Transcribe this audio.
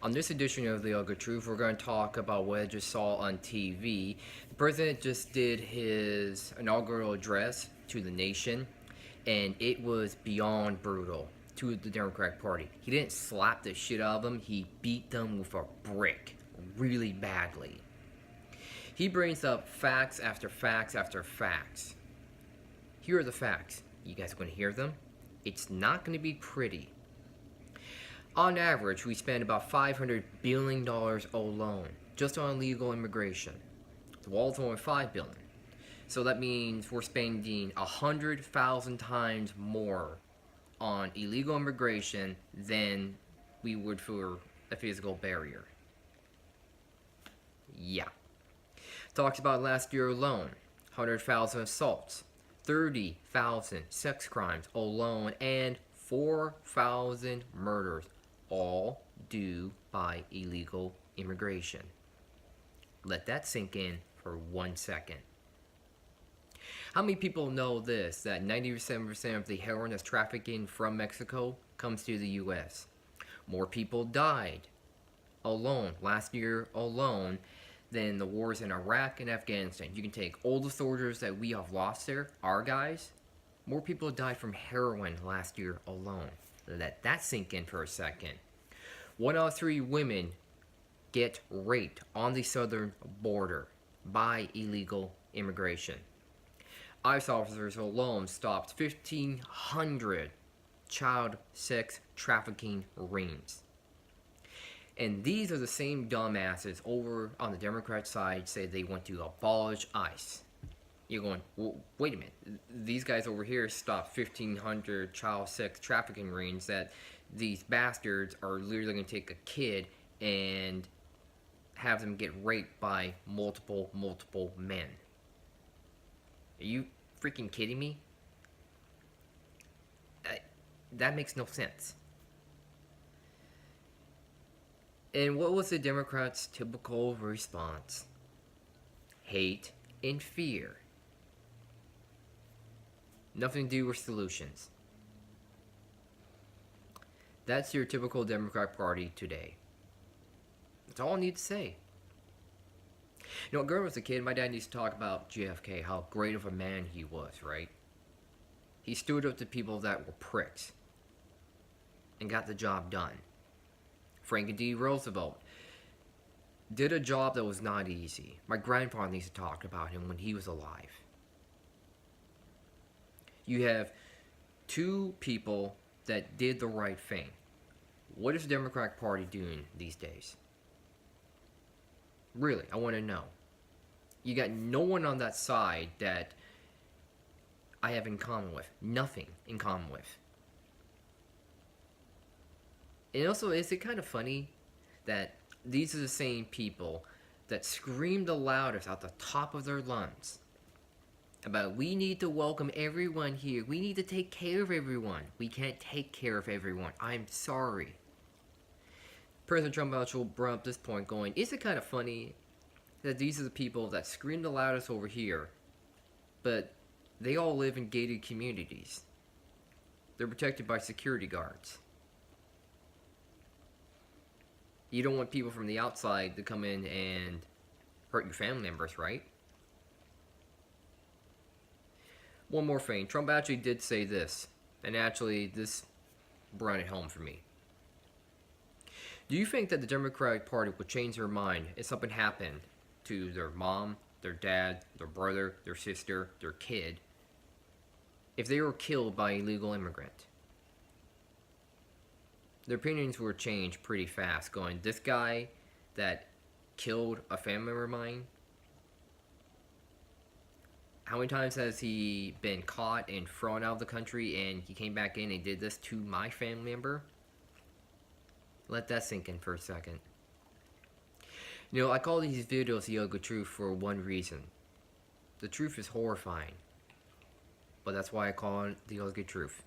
On this edition of The Ugly Truth, we're going to talk about what I just saw on TV. The president just did his inaugural address to the nation, and it was beyond brutal to the Democratic Party. He didn't slap the shit out of them, he beat them with a brick really badly. He brings up facts after facts after facts. Here are the facts. You guys are going to hear them? It's not going to be pretty. On average, we spend about $500 billion alone just on illegal immigration. The wall's only $5 billion. So that means we're spending 100,000 times more on illegal immigration than we would for a physical barrier. Yeah. Talks about last year alone, 100,000 assaults, 30,000 sex crimes alone, and 4,000 murders, all due by illegal immigration. Let that sink in for 1 second. How many people know this, that 97% of the heroin that's trafficked in from Mexico comes to the US? More people died alone, last year alone, than the wars in Iraq and Afghanistan. You can take all the soldiers that we have lost there, our guys, more people died from heroin last year alone. Let that sink in for a second. 1 out of 3 women get raped on the southern border by illegal immigration. ICE officers alone stopped 1,500 child sex trafficking rings. And these are the same dumbasses over on the Democrat side say they want to abolish ICE. You're going, well, wait a minute. These guys over here stopped 1,500 child sex trafficking rings that these bastards are literally going to take a kid and have them get raped by multiple men. Are you freaking kidding me? That makes no sense. And what was the Democrats' typical response? Hate and fear. Nothing to do with solutions. That's your typical Democratic Party today. That's all I need to say. You know, growing up as a kid, my dad used to talk about JFK, how great of a man he was, right? He stood up to people that were pricks and got the job done. Franklin D. Roosevelt did a job that was not easy. My grandfather used to talk about him when he was alive. You have 2 people that did the right thing. What is the Democratic Party doing these days? Really, I want to know. You got no one on that side that I have in common with. Nothing in common with. And also, is it kind of funny that these are the same people that scream the loudest out the top of their lungs about we need to welcome everyone here. We need to take care of everyone. We can't take care of everyone. I'm sorry. President Trump actually brought up this point going, is it kind of funny that these are the people that scream the loudest over here, but they all live in gated communities. They're protected by security guards. You don't want people from the outside to come in and hurt your family members, right? One more thing. Trump actually did say this, and actually this brought it home for me. Do you think that the Democratic Party would change their mind if something happened to their mom, their dad, their brother, their sister, their kid, if they were killed by an illegal immigrant? Their opinions were changed pretty fast, going, this guy that killed a family member of mine, how many times has he been caught and thrown out of the country and he came back in and did this to my family member? Let that sink in for a second. You know, I call these videos The Ugly Truth for one reason. The truth is horrifying. But that's why I call it The Ugly Truth.